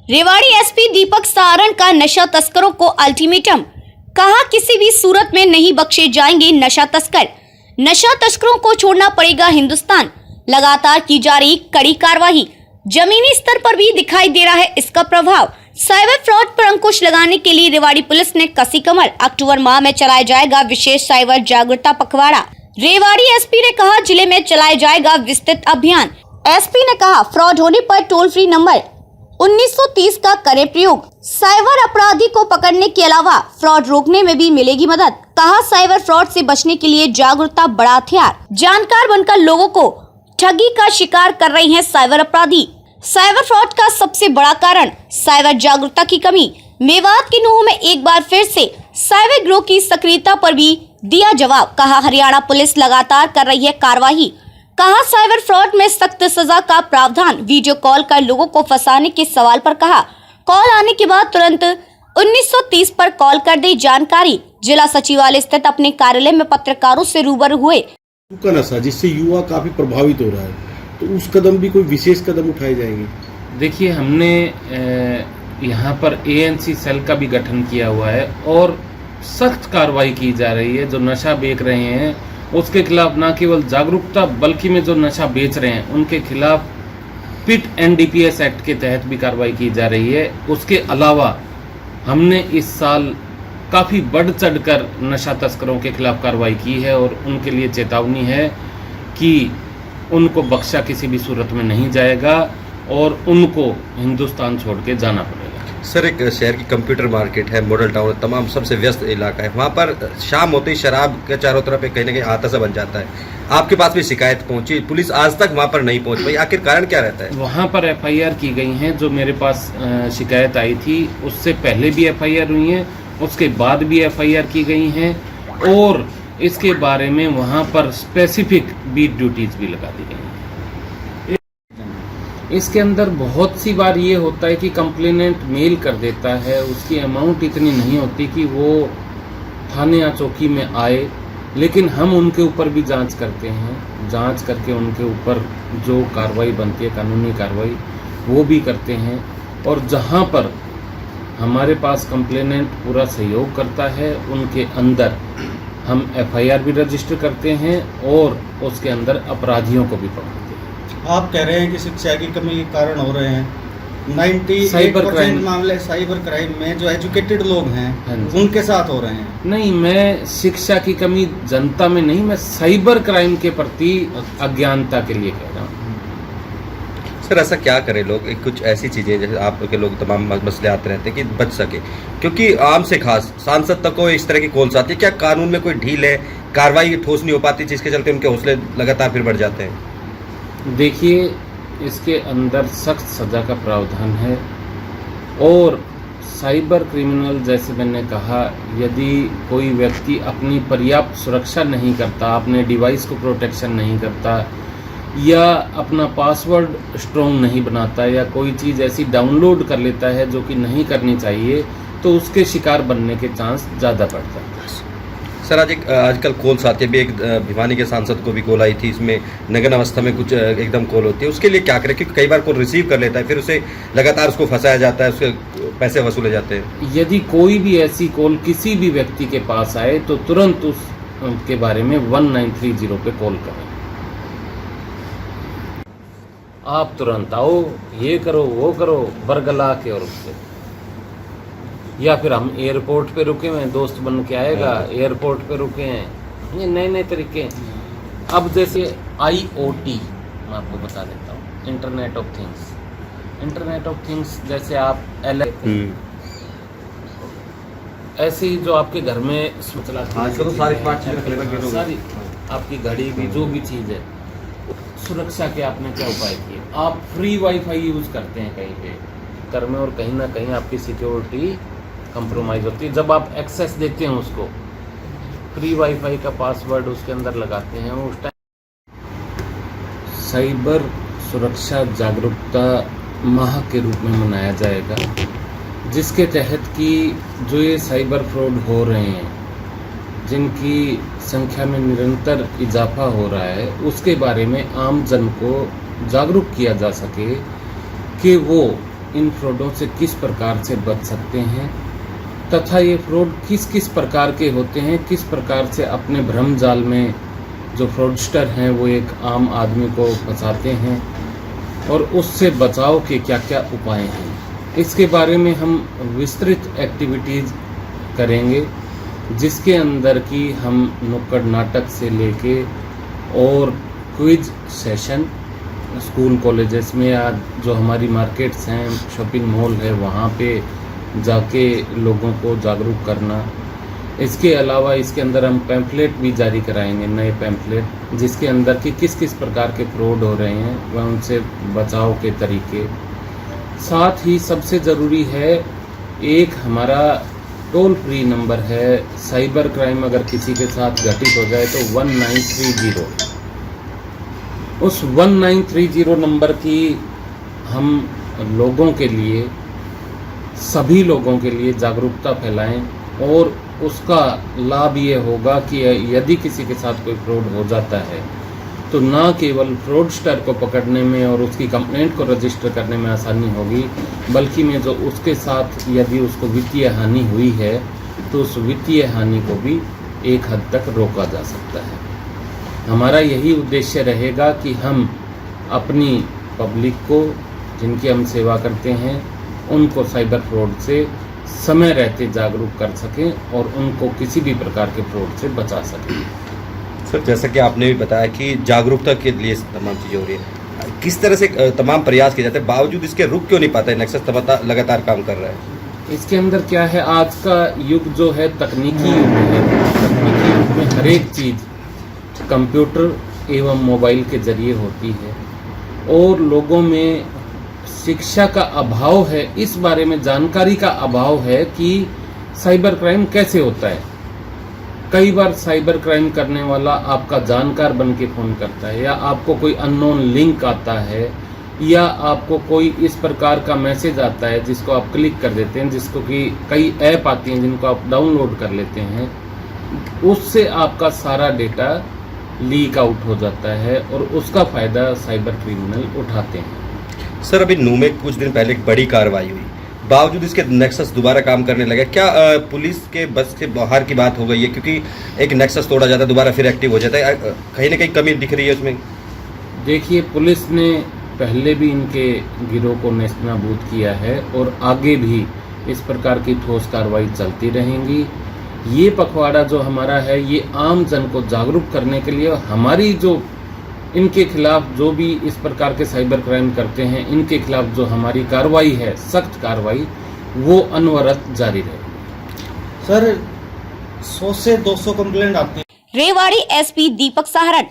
Rewari SP दीपक सारण का नशा तस्करों को अल्टीमेटम, कहा किसी भी सूरत में नहीं बख्शे जाएंगे नशा तस्कर। नशा तस्करों को छोड़ना पड़ेगा हिंदुस्तान। लगातार की जा रही कड़ी कार्रवाई, जमीनी स्तर पर भी दिखाई दे रहा है इसका प्रभाव। साइबर फ्रॉड पर अंकुश लगाने के लिए रेवाड़ी पुलिस ने कसी कमर। अक्टूबर माह में चलाया जाएगा विशेष साइबर जागरूकता पखवाड़ा। रेवाड़ी एसपी ने कहा जिले में चलाया जाएगा विस्तृत अभियान। एसपी ने कहा फ्रॉड होने पर टोल फ्री नंबर 1930 का करें प्रयोग। साइबर अपराधी को पकड़ने के अलावा फ्रॉड रोकने में भी मिलेगी मदद। कहा साइबर फ्रॉड से बचने के लिए जागरूकता बड़ा हथियार। जानकार बनकर लोगों को ठगी का शिकार कर रही हैं साइबर अपराधी। साइबर फ्रॉड का सबसे बड़ा कारण साइबर जागरूकता की कमी। मेवात की नूह में एक बार फिर से साइबर गिरोह की सक्रियता पर भी दिया जवाब। कहा हरियाणा पुलिस लगातार कर रही है कार्रवाई। कहा साइबर फ्रॉड में सख्त सजा का प्रावधान। वीडियो कॉल कर लोगों को फंसाने के सवाल पर कहा कॉल आने के बाद तुरंत 1930 पर कॉल कर दी जानकारी। जिला सचिवालय स्थित अपने कार्यालय में पत्रकारों से रूबरू हुए। का नशा जिससे युवा काफी प्रभावित हो रहा है, तो उस कदम भी कोई विशेष कदम उठाए जाएंगे? देखिए, हमने यहाँ पर एएनसी सेल का भी गठन किया हुआ है और सख्त कार्रवाई की जा रही है। जो नशा बेच रहे हैं उसके खिलाफ न केवल जागरूकता बल्कि में जो नशा बेच रहे हैं उनके खिलाफ पिट एनडीपीएस एक्ट के तहत भी कार्रवाई की जा रही है। उसके अलावा हमने इस साल काफ़ी बढ़ चढ़कर नशा तस्करों के खिलाफ कार्रवाई की है और उनके लिए चेतावनी है कि उनको बख्शा किसी भी सूरत में नहीं जाएगा और उनको हिंदुस्तान छोड़ के जाना पड़ेगा। सर, एक शहर की कंप्यूटर मार्केट है, मॉडल टाउन, तमाम सबसे व्यस्त इलाका है। वहाँ पर शाम होते ही शराब के चारों तरफ कहीं ना कहीं आता सा बन जाता है। आपके पास भी शिकायत पहुंची, पुलिस आज तक वहाँ पर नहीं पहुंच पाई, आखिर कारण क्या रहता है? वहाँ पर एफआईआर की गई हैं। जो मेरे पास शिकायत आई थी उससे पहले भी एफआईआर हुई हैं, उसके बाद भी एफआईआर की गई हैं और इसके बारे में वहाँ पर स्पेसिफिक बीट ड्यूटीज भी लगा दी गई हैं। इसके अंदर बहुत सी बार ये होता है कि कंप्लेनेंट मेल कर देता है, उसकी अमाउंट इतनी नहीं होती कि वो थाने या चौकी में आए, लेकिन हम उनके ऊपर भी जांच करते हैं। जांच करके उनके ऊपर जो कार्रवाई बनती है, कानूनी कार्रवाई, वो भी करते हैं। और जहाँ पर हमारे पास कंप्लेनेंट पूरा सहयोग करता है उनके अंदर हम एफआईआर भी रजिस्टर करते हैं और उसके अंदर अपराधियों को भी पकड़ते हैं। आप कह रहे हैं कि शिक्षा की कमी के कारण हो रहे हैं। 98% मामले साइबर क्राइम में जो एजुकेटेड लोग हैं उनके साथ हो रहे हैं। नहीं, मैं शिक्षा की कमी जनता में नहीं, मैं साइबर क्राइम के प्रति अज्ञानता के लिए कह रहा हूँ। सर, ऐसा क्या करें लोग? कुछ ऐसी चीज़ें जैसे आपके लोग तमाम मसले आते रहते हैं कि बच सके, क्योंकि आम से खास सांसद तक को इस तरह की कॉल्स आती है। क्या कानून में कोई ढील है, कार्रवाई ठोस नहीं हो पाती जिसके चलते उनके हौसले लगातार फिर बढ़ जाते हैं? देखिए, इसके अंदर सख्त सज़ा का प्रावधान है और साइबर क्रिमिनल, जैसे मैंने कहा, यदि कोई व्यक्ति अपनी पर्याप्त सुरक्षा नहीं करता, अपने डिवाइस को प्रोटेक्शन नहीं करता या अपना पासवर्ड स्ट्रॉन्ग नहीं बनाता या कोई चीज़ ऐसी डाउनलोड कर लेता है जो कि नहीं करनी चाहिए, तो उसके शिकार बनने के चांस ज़्यादा बढ़ जाते हैं। सर, आजकल कॉल्स आती है भी। एक भिवानी के सांसद को भी कॉल आई थी, इसमें नग्न अवस्था में कुछ एकदम कॉल होती है, उसके लिए क्या करें? क्योंकि कई बार कॉल रिसीव कर लेता है, फिर उसे लगातार उसको फंसाया जाता है, उसके पैसे वसूले जाते हैं। यदि कोई भी ऐसी कॉल किसी भी व्यक्ति के पास आए तो तुरंत उसके बारे में 1930 पे कॉल करें। आप तुरंत आओ, ये करो, वो करो, बरगला के और उससे, या फिर हम एयरपोर्ट पे रुके हुए हैं, दोस्त बन के आएगा, एयरपोर्ट पे रुके हैं। ये नए नए तरीके हैं। अब जैसे IoT मैं आपको बता देता हूँ, internet of things. Internet of things जैसे आप ऐसे ही जो आपके घर में सारी आपकी घड़ी भी, जो भी चीज़ है, सुरक्षा के आपने क्या उपाय किए? आप फ्री वाईफाई यूज़ करते हैं कहीं पे घर में और कहीं ना कहीं आपकी सिक्योरिटी कंप्रोमाइज़ होती है। जब आप एक्सेस देते हैं उसको, फ्री वाईफाई का पासवर्ड उसके अंदर लगाते हैं, उस टाइम साइबर सुरक्षा जागरूकता माह के रूप में मनाया जाएगा, जिसके तहत कि जो ये साइबर फ्रॉड हो रहे हैं, जिनकी संख्या में निरंतर इजाफा हो रहा है, उसके बारे में आम जन को जागरूक किया जा सके कि वो इन फ्रॉडों से किस प्रकार से बच सकते हैं तथा ये फ्रॉड किस किस प्रकार के होते हैं, किस प्रकार से अपने भ्रम जाल में जो फ्रॉडस्टर हैं वो एक आम आदमी को फंसाते हैं और उससे बचाव के क्या क्या उपाय हैं, इसके बारे में हम विस्तृत एक्टिविटीज़ करेंगे, जिसके अंदर की हम नुक्कड़ नाटक से लेके और क्विज सेशन स्कूल कॉलेजेस में या जो हमारी मार्केट्स हैं, शॉपिंग मॉल है, वहाँ पे जाके लोगों को जागरूक करना। इसके अलावा इसके अंदर हम पैम्फलेट भी जारी कराएंगे, नए पैम्फलेट, जिसके अंदर कि किस किस प्रकार के फ्रॉड हो रहे हैं व उनसे बचाव के तरीके। साथ ही सबसे ज़रूरी है एक हमारा टोल फ्री नंबर है, साइबर क्राइम अगर किसी के साथ घटित हो जाए तो 1930, उस 1930 नंबर की हम लोगों के लिए, सभी लोगों के लिए जागरूकता फैलाएं और उसका लाभ ये होगा कि यदि किसी के साथ कोई फ्रॉड हो जाता है तो ना केवल फ्रॉडस्टर को पकड़ने में और उसकी कंप्लेंट को रजिस्टर करने में आसानी होगी, बल्कि में जो उसके साथ यदि उसको वित्तीय हानि हुई है तो उस वित्तीय हानि को भी एक हद तक रोका जा सकता है। हमारा यही उद्देश्य रहेगा कि हम अपनी पब्लिक को, जिनकी हम सेवा करते हैं, उनको साइबर फ्रॉड से समय रहते जागरूक कर सकें और उनको किसी भी प्रकार के फ्रॉड से बचा सकें। सर, जैसा कि आपने भी बताया कि जागरूकता के लिए तमाम चीज़ें हो रही है, किस तरह से तमाम प्रयास किए जाते हैं, बावजूद इसके रुक क्यों नहीं पाता है? नेक्सस लगातार काम कर रहा है। इसके अंदर क्या है, आज का युग जो है तकनीकी युग है। तकनीकी युग में हर एक चीज़ कंप्यूटर एवं मोबाइल के जरिए होती है और लोगों में शिक्षा का अभाव है, इस बारे में जानकारी का अभाव है कि साइबर क्राइम कैसे होता है। कई बार साइबर क्राइम करने वाला आपका जानकार बन के फ़ोन करता है, या आपको कोई अननोन लिंक आता है, या आपको कोई इस प्रकार का मैसेज आता है जिसको आप क्लिक कर देते हैं, जिसको कि कई ऐप आती हैं जिनको आप डाउनलोड कर लेते हैं, उससे आपका सारा डेटा लीक आउट हो जाता है और उसका फ़ायदा साइबर क्रिमिनल उठाते हैं। सर, अभी नू में कुछ दिन पहले एक बड़ी कार्रवाई हुई, बावजूद इसके नेक्सस दोबारा काम करने लगा। क्या पुलिस के बस के बाहर की बात हो गई है? क्योंकि एक नेक्सस तोड़ा जाता है, दोबारा फिर एक्टिव हो जाता है, कहीं ना कहीं कमी दिख रही है उसमें। देखिए, पुलिस ने पहले भी इनके गिरोह को नेस्तनाबूद किया है और आगे भी इस प्रकार की ठोस कार्रवाई चलती रहेंगी। ये पखवाड़ा जो हमारा है, ये आम जन को जागरूक करने के लिए, हमारी जो इनके खिलाफ जो भी इस प्रकार के साइबर क्राइम करते हैं, इनके खिलाफ जो हमारी कार्रवाई है, सख्त कार्रवाई, वो अनवरत जारी रहेगी। सर, 100 से 200 कंप्लेंट आती है। रेवाड़ी एसपी दीपक साहरण।